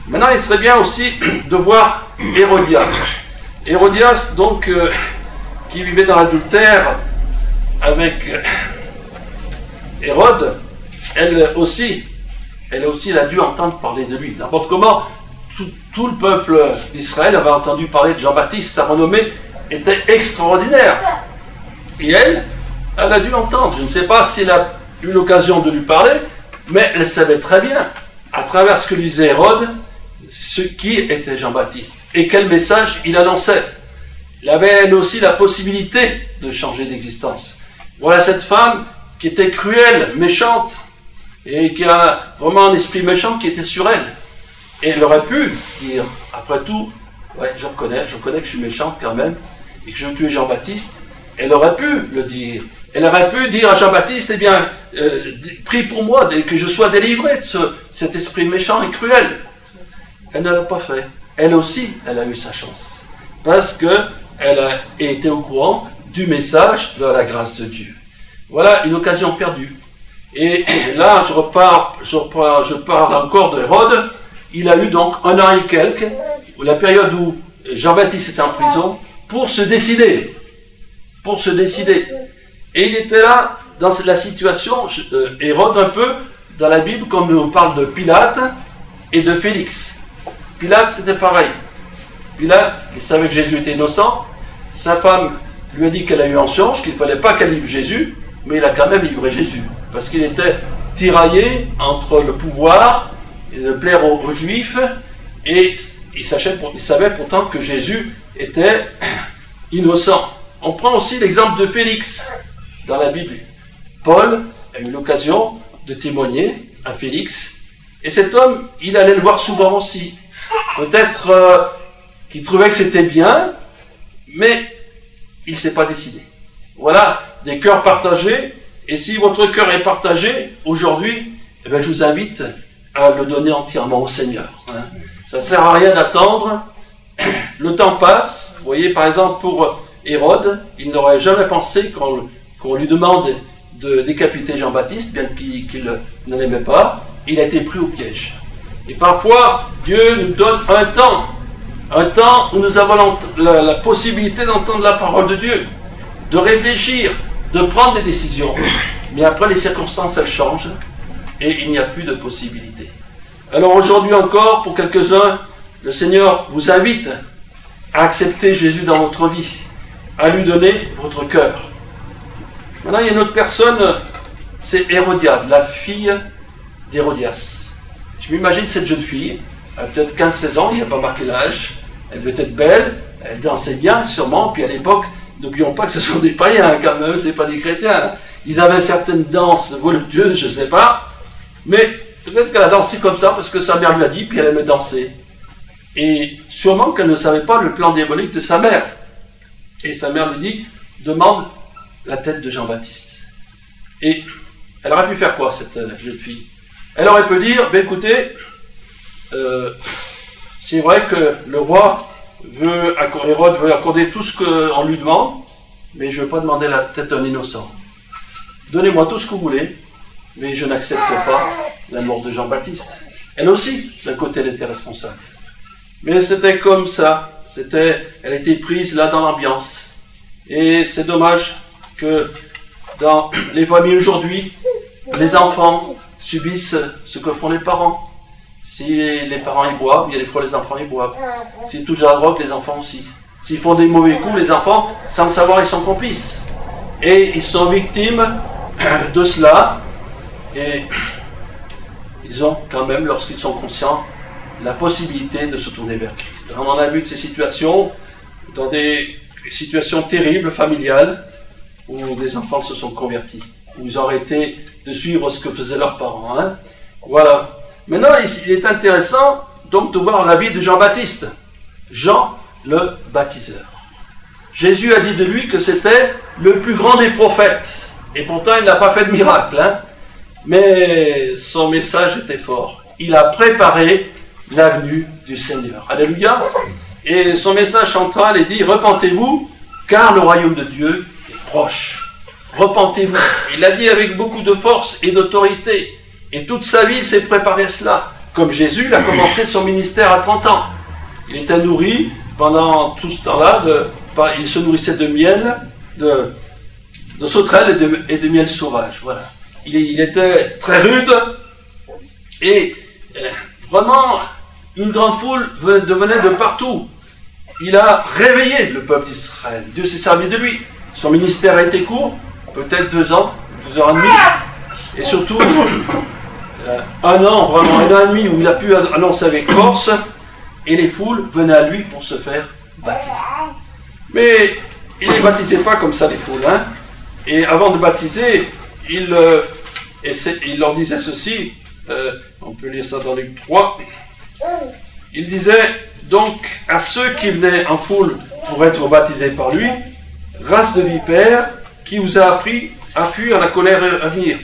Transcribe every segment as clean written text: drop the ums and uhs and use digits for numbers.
Maintenant, il serait bien aussi de voir Hérodias. Hérodias, donc, qui vivait dans l'adultère avec Hérode, elle aussi, elle a dû entendre parler de lui. N'importe comment, tout le peuple d'Israël avait entendu parler de Jean-Baptiste, sa renommée était extraordinaire. Et elle a dû l'entendre. Je ne sais pas si elle a eu l'occasion de lui parler, mais elle savait très bien, à travers ce que lui disait Hérode, qui était Jean-Baptiste et quel message il annonçait. Il avait elle aussi la possibilité de changer d'existence. Voilà cette femme qui était cruelle, méchante, et qui a vraiment un esprit méchant qui était sur elle. Et elle aurait pu dire, après tout, ouais, je reconnais que je suis méchante quand même, et que je veux tuer Jean-Baptiste. Elle aurait pu le dire. Elle aurait pu dire à Jean-Baptiste, eh bien, prie pour moi, que je sois délivré de cet esprit méchant et cruel. Elle ne l'a pas fait. Elle aussi, elle a eu sa chance. Parce qu'elle a été au courant du message de la grâce de Dieu. Voilà une occasion perdue. Et là, je parle encore de Hérode. Il a eu donc 1 an et quelques, la période où Jean-Baptiste était en prison, pour se décider. Et il était là, dans la situation, Hérode un peu, dans la Bible, comme on parle de Pilate et de Félix. Pilate, c'était pareil. Pilate, il savait que Jésus était innocent. Sa femme lui a dit qu'elle a eu en charge, qu'il ne fallait pas qu'elle livre Jésus, mais il a quand même livré Jésus. Parce qu'il était tiraillé entre le pouvoir et de plaire aux Juifs, et il savait pourtant que Jésus était innocent. On prend aussi l'exemple de Félix dans la Bible. Paul a eu l'occasion de témoigner à Félix, et cet homme, il allait le voir souvent aussi. Peut-être qu'il trouvait que c'était bien, mais il ne s'est pas décidé. Voilà, des cœurs partagés, et si votre cœur est partagé aujourd'hui, eh bien, je vous invite à le donner entièrement au Seigneur. Ça ne sert à rien d'attendre, le temps passe. Vous voyez, par exemple, pour Hérode, il n'aurait jamais pensé qu'on lui demande de décapiter Jean-Baptiste, bien qu'il ne l'aimait pas. Il a été pris au piège. Et parfois, Dieu nous donne un temps où nous avons la possibilité d'entendre la parole de Dieu, de réfléchir, de prendre des décisions. Mais après, les circonstances, elles changent et il n'y a plus de possibilité. Alors aujourd'hui encore, pour quelques-uns, le Seigneur vous invite à accepter Jésus dans votre vie, à lui donner votre cœur. Maintenant, il y a une autre personne, c'est Hérodiade, la fille d'Hérodias. Je m'imagine cette jeune fille, elle a peut-être 15-16 ans, il n'y a pas marqué l'âge, elle devait être belle, elle dansait bien sûrement, puis à l'époque, n'oublions pas que ce sont des païens quand même, ce n'est pas des chrétiens. Ils avaient certaines danses voluptueuses, je ne sais pas, mais peut-être qu'elle a dansé comme ça parce que sa mère lui a dit, puis elle aimait danser. Et sûrement qu'elle ne savait pas le plan diabolique de sa mère. Et sa mère lui dit, demande la tête de Jean-Baptiste. Et elle aurait pu faire quoi, cette jeune fille? Elle aurait pu dire, ben écoutez, c'est vrai que le roi Hérode veut accorder tout ce qu'on lui demande, mais je ne veux pas demander la tête d'un innocent. Donnez-moi tout ce que vous voulez, mais je n'accepte pas la mort de Jean-Baptiste. Elle aussi, d'un côté, elle était responsable. Mais c'était comme ça. Elle était prise là dans l'ambiance. Et c'est dommage que dans les familles aujourd'hui, les enfants subissent ce que font les parents. Si les parents y boivent, il y a des fois les enfants y boivent. S'ils touchent à la drogue, les enfants aussi. S'ils font des mauvais coups, les enfants, sans le savoir, ils sont complices. Et ils sont victimes de cela. Et ils ont quand même, lorsqu'ils sont conscients, la possibilité de se tourner vers Christ. On en a vu de ces situations, dans des situations terribles, familiales, où des enfants se sont convertis, où ils ont arrêté de suivre ce que faisaient leurs parents. Voilà. Maintenant, il est intéressant donc de voir la vie de Jean-Baptiste. Jean le baptiseur. Jésus a dit de lui que c'était le plus grand des prophètes. Et pourtant, il n'a pas fait de miracle. Mais son message était fort. Il a préparé la venue du Seigneur. Alléluia. Et son message central est dit, repentez-vous, car le royaume de Dieu est proche. Repentez-vous. Il l'a dit avec beaucoup de force et d'autorité. Et toute sa vie, il s'est préparé à cela. comme Jésus, il a commencé son ministère à 30 ans. Il était nourri pendant tout ce temps-là, il se nourrissait de miel, de sauterelles et de miel sauvage. Voilà. Il était très rude et vraiment une grande foule venait de partout. Il a réveillé le peuple d'Israël. Dieu s'est servi de lui. Son ministère a été court, peut-être 2 ans, 2 ans et demi, et surtout 1 an, vraiment 1 an et demi, où il a pu annoncer avec force, et les foules venaient à lui pour se faire baptiser. Mais il ne les baptisait pas comme ça, les foules. Hein. Et avant de baptiser, il leur disait ceci, on peut lire ça dans Luc 3, il disait donc à ceux qui venaient en foule pour être baptisés par lui, race de vipères, qui vous a appris à fuir la colère à venir.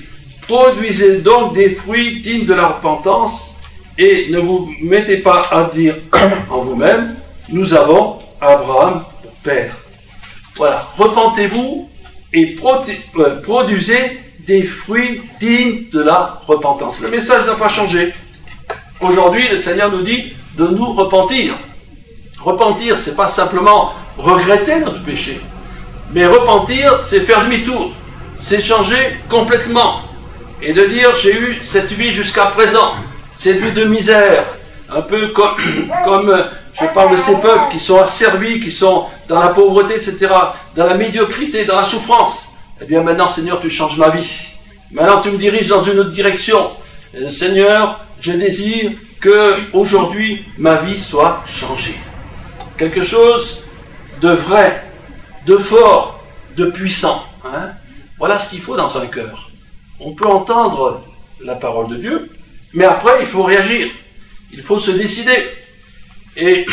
Produisez donc des fruits dignes de la repentance et ne vous mettez pas à dire en vous-même, nous avons Abraham pour père. Voilà, repentez-vous et produisez des fruits dignes de la repentance. Le message n'a pas changé. Aujourd'hui, le Seigneur nous dit de nous repentir. Repentir, c'est pas simplement regretter notre péché. Mais repentir, c'est faire demi-tour. C'est changer complètement. Et de dire, j'ai eu cette vie jusqu'à présent. Cette vie de misère. Un peu comme je parle de ces peuples qui sont asservis, qui sont dans la pauvreté, etc. Dans la médiocrité, dans la souffrance. Eh bien maintenant, Seigneur, tu changes ma vie. Maintenant, tu me diriges dans une autre direction. Seigneur, je désire que aujourd'hui ma vie soit changée. Quelque chose de vrai, de fort, de puissant. Hein? Voilà ce qu'il faut dans un cœur. On peut entendre la parole de Dieu, mais après il faut réagir. Il faut se décider. Et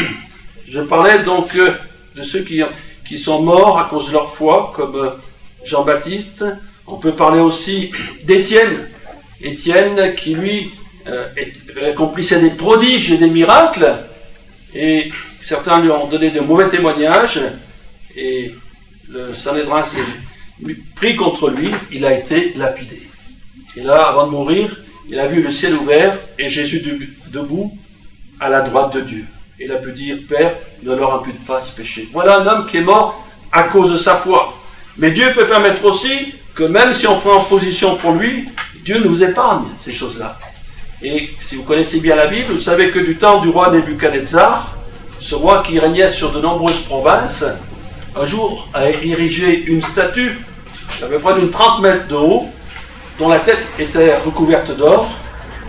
je parlais donc de ceux qui sont morts à cause de leur foi, comme Jean-Baptiste. On peut parler aussi d'Étienne. Étienne qui lui accomplissait des prodiges et des miracles, et certains lui ont donné de mauvais témoignages, et le Sanhédrin s'est pris contre lui, il a été lapidé. Et là, avant de mourir, il a vu le ciel ouvert et Jésus debout à la droite de Dieu. Il a pu dire, Père, ne leur impute pas ce péché. Voilà un homme qui est mort à cause de sa foi. Mais Dieu peut permettre aussi que même si on prend position pour lui, Dieu nous épargne ces choses-là. Et si vous connaissez bien la Bible, vous savez que du temps du roi Nebuchadnezzar, ce roi qui régnait sur de nombreuses provinces, un jour a érigé une statue à peu près d'une 30 mètres de haut, dont la tête était recouverte d'or,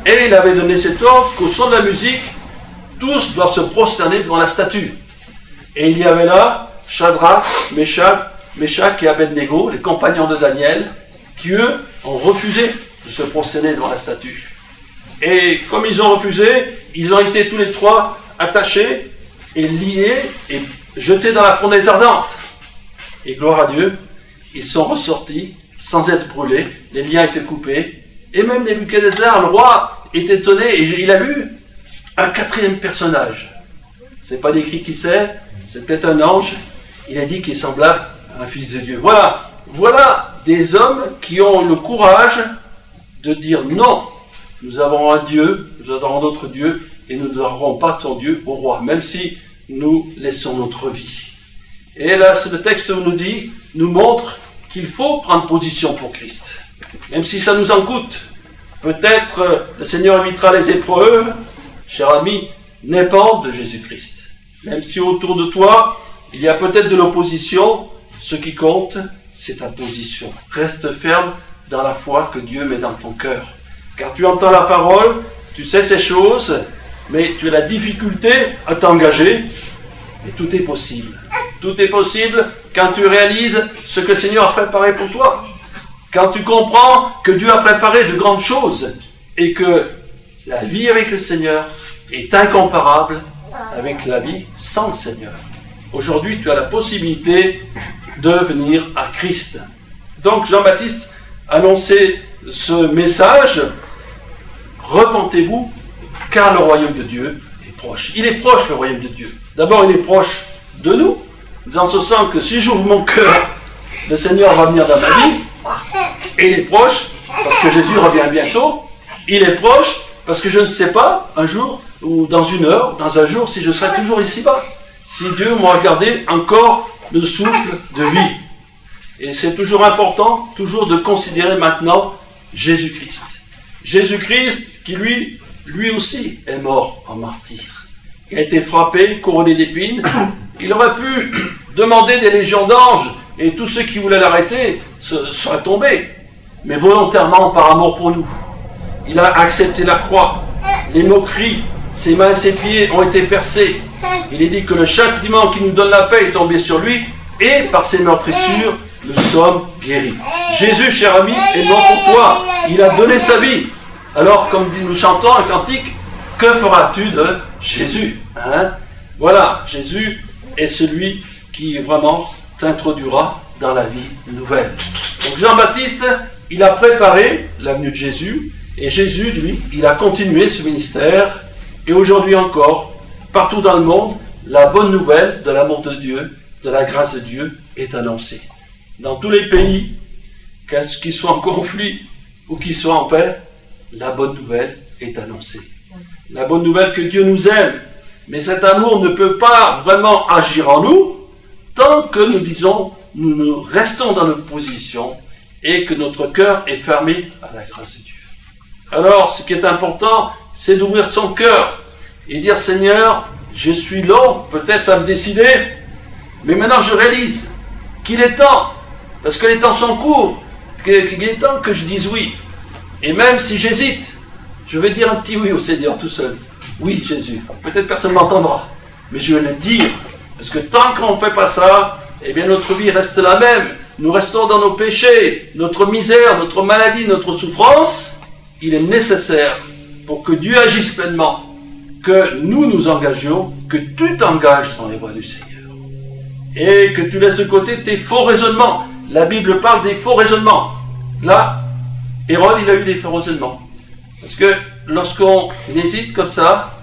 et il avait donné cet ordre qu'au son de la musique, tous doivent se prosterner devant la statue. Et il y avait là Shadrach, Meshach et Abednego, les compagnons de Daniel, qui eux ont refusé de se prosterner devant la statue. Et comme ils ont refusé, ils ont été tous les trois attachés et liés et jetés dans la fournaise ardente. Et gloire à Dieu, ils sont ressortis sans être brûlés, les liens étaient coupés, et même Nebuchadnezzar, le roi, est étonné, et il a vu un 4e personnage. C'est pas décrit qui c'est peut-être un ange, il a dit qu'il est semblable à un fils de Dieu. Voilà des hommes qui ont le courage de dire non, nous avons un Dieu, nous adorons notre Dieu, et nous n'adorerons pas ton Dieu au roi, même si nous laissons notre vie. Et là, ce texte nous montre qu'il faut prendre position pour Christ, même si ça nous en coûte. Peut-être le Seigneur évitera les épreuves, cher ami, n'aie pas honte de Jésus-Christ. Même si autour de toi, il y a peut-être de l'opposition, ce qui compte, c'est ta position. Reste ferme dans la foi que Dieu met dans ton cœur. Car tu entends la parole, tu sais ces choses, mais tu as la difficulté à t'engager, et tout est possible. Tout est possible quand tu réalises ce que le Seigneur a préparé pour toi. Quand tu comprends que Dieu a préparé de grandes choses et que la vie avec le Seigneur est incomparable avec la vie sans le Seigneur. Aujourd'hui, tu as la possibilité de venir à Christ. Donc Jean-Baptiste annonçait ce message: repentez-vous, car le royaume de Dieu est proche. Il est proche, le royaume de Dieu. D'abord, il est proche de nous, dans ce sens que si j'ouvre mon cœur, le Seigneur va venir dans ma vie, et il est proche, parce que Jésus revient bientôt, il est proche Parce que je ne sais pas, un jour, ou dans une heure, dans un jour, si je serai toujours ici-bas. Si Dieu m'a gardé encore le souffle de vie. Et c'est toujours important, toujours de considérer maintenant Jésus-Christ. Jésus-Christ qui lui aussi est mort en martyr. Il a été frappé, couronné d'épines. Il aurait pu demander des légions d'anges et tous ceux qui voulaient l'arrêter seraient tombés. Mais volontairement, par amour pour nous. Il a accepté la croix, les moqueries, ses mains et ses pieds ont été percés. Il est dit que le châtiment qui nous donne la paix est tombé sur lui et par ses meurtrissures, nous sommes guéris. Jésus, cher ami, est mort pour toi. Il a donné sa vie. Alors, comme nous chantons un cantique, que feras-tu de Jésus, hein? Voilà, Jésus est celui qui vraiment t'introduira dans la vie nouvelle. Donc Jean-Baptiste, il a préparé l'avenue de Jésus, et Jésus, lui, il a continué ce ministère, et aujourd'hui encore, partout dans le monde, la bonne nouvelle de l'amour de Dieu, de la grâce de Dieu est annoncée. Dans tous les pays, qu'ils soient en conflit ou qu'ils soient en paix, la bonne nouvelle est annoncée. La bonne nouvelle que Dieu nous aime, mais cet amour ne peut pas vraiment agir en nous tant que nous restons dans notre position et que notre cœur est fermé à la grâce de Dieu. Alors, ce qui est important, c'est d'ouvrir son cœur et dire, Seigneur, je suis long peut-être à me décider, mais maintenant je réalise qu'il est temps, parce que les temps sont courts, qu'il est temps que je dise oui. Et même si j'hésite, je vais dire un petit oui au Seigneur tout seul. Oui, Jésus. Peut-être personne ne m'entendra, mais je vais le dire. Parce que tant qu'on ne fait pas ça, eh bien notre vie reste la même. Nous restons dans nos péchés, notre misère, notre maladie, notre souffrance. Il est nécessaire pour que Dieu agisse pleinement, que nous nous engagions, que tu t'engages dans les voies du Seigneur. Et que tu laisses de côté tes faux raisonnements. La Bible parle des faux raisonnements. Là, Hérode, il a eu des faux raisonnements. Parce que lorsqu'on hésite comme ça,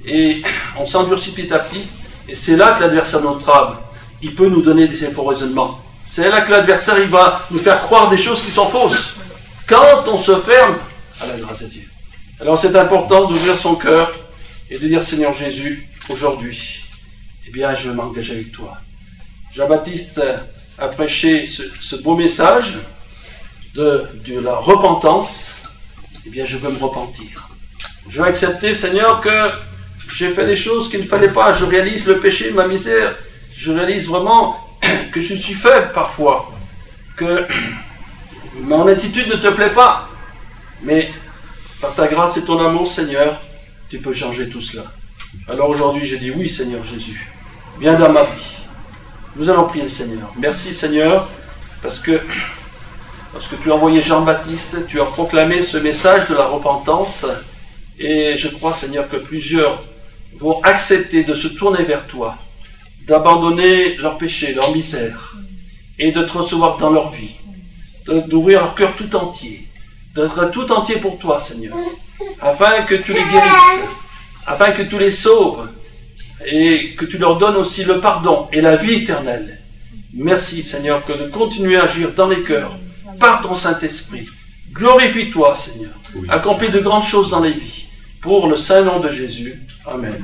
et on s'endurcit petit à petit, et c'est là que l'adversaire de notre âme, il peut nous donner des faux raisonnements. C'est là que l'adversaire, il va nous faire croire des choses qui sont fausses. Quand on se ferme à la grâce de Dieu. Alors c'est important d'ouvrir son cœur et de dire, Seigneur Jésus, aujourd'hui, eh bien je m'engage avec toi. Jean-Baptiste a prêché ce beau message de la repentance. Eh bien, je veux me repentir. Je veux accepter, Seigneur, que j'ai fait des choses qu'il ne fallait pas. Je réalise le péché, ma misère. Je réalise vraiment que je suis faible parfois. Que mon attitude ne te plaît pas. Mais par ta grâce et ton amour, Seigneur, tu peux changer tout cela. Alors aujourd'hui, je dis oui, Seigneur Jésus. Viens dans ma vie. Nous allons prier le Seigneur. Merci, Seigneur, parce que tu as envoyé Jean-Baptiste, tu as proclamé ce message de la repentance, et je crois, Seigneur, que plusieurs vont accepter de se tourner vers toi, d'abandonner leur péché, leur misère, et de te recevoir dans leur vie, d'ouvrir leur cœur tout entier, d'être tout entier pour toi, Seigneur, afin que tu les guérisses, afin que tu les sauves, et que tu leur donnes aussi le pardon et la vie éternelle. Merci, Seigneur, que de continuer à agir dans les cœurs, par ton Saint-Esprit. Glorifie-toi, Seigneur. Accomplis de grandes choses dans les vies. Pour le saint nom de Jésus. Amen.